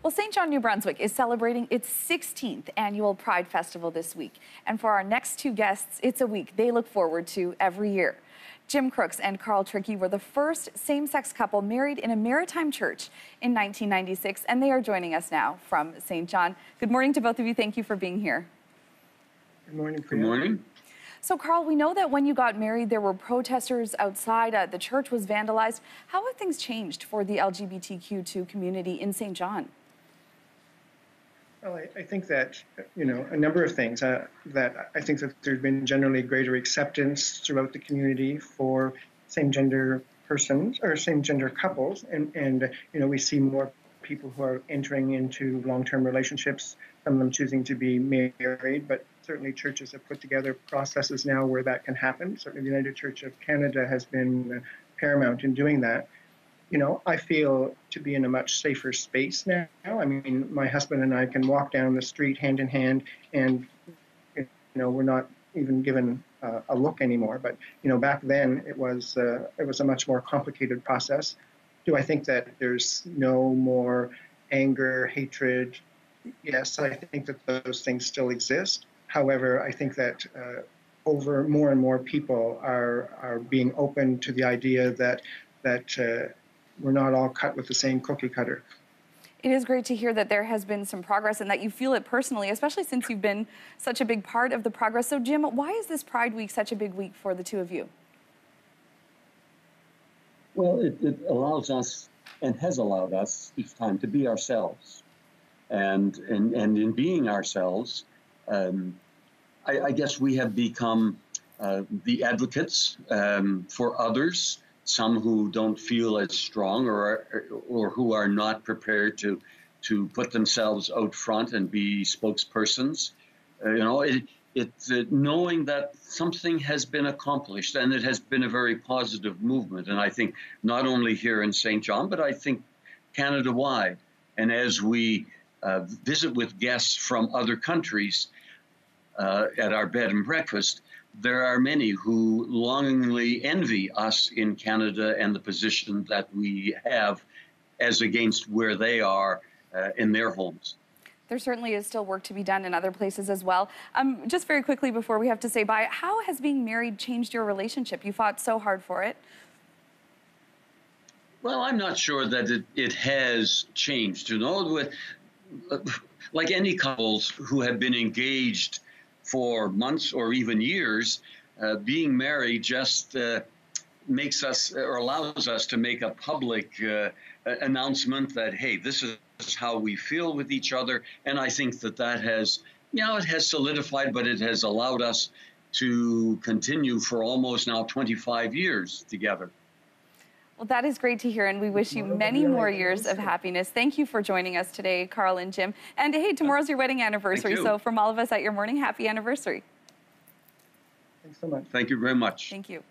Well, St. John, New Brunswick is celebrating its 16th annual Pride Festival this week. And for our next two guests, it's a week they look forward to every year. Jim Crooks and Trickey were the first same-sex couple married in a Maritime Church in 1996, and they are joining us now from St. John. Good morning to both of you. Thank you for being here. Good morning. Good morning. So, Carl, we know that when you got married, there were protesters outside. The church was vandalized. How have things changed for the LGBTQ2 community in St. John? Well, I think that, a number of things. That I think that there's been generally greater acceptance throughout the community for same-gender persons or same-gender couples. And we see more people who are entering into long-term relationships, some of them choosing to be married, but certainly churches have put together processes now where that can happen. Certainly the United Church of Canada has been paramount in doing that. I feel to be in a much safer space now. I mean, my husband and I can walk down the street hand in hand, and we're not even given a look anymore. But back then it was a much more complicated process. Do I think that there's no more anger, hatred? Yes, I think that those things still exist. However, I think that more and more people are being open to the idea that we're not all cut with the same cookie cutter. It is great to hear that there has been some progress and that you feel it personally, especially since you've been such a big part of the progress. So, Jim, why is this Pride Week such a big week for the two of you? Well, it allows us and has allowed us each time to be ourselves. And in being ourselves, I guess we have become the advocates for others, some who don't feel as strong or who are not prepared to put themselves out front and be spokespersons. It's knowing that something has been accomplished, and it has been a very positive movement. And I think not only here in St. John, but I think Canada-wide. And as we visit with guests from other countries at our bed and breakfast, there are many who longingly envy us in Canada and the position that we have as against where they are in their homes. There certainly is still work to be done in other places as well. Just very quickly before we have to say bye, how has being married changed your relationship? You fought so hard for it. Well, I'm not sure that it has changed. Like any couples who have been engaged for months or even years, being married just makes us or allows us to make a public announcement that, hey, this is how we feel with each other. And I think that has, it has solidified, but it has allowed us to continue for almost now 25 years together. Well, that is great to hear, and we wish you many more years of happiness. Thank you for joining us today, Carl and Jim. And hey, tomorrow's your wedding anniversary, so from all of us at Your Morning, happy anniversary. Thanks so much. Thank you very much. Thank you.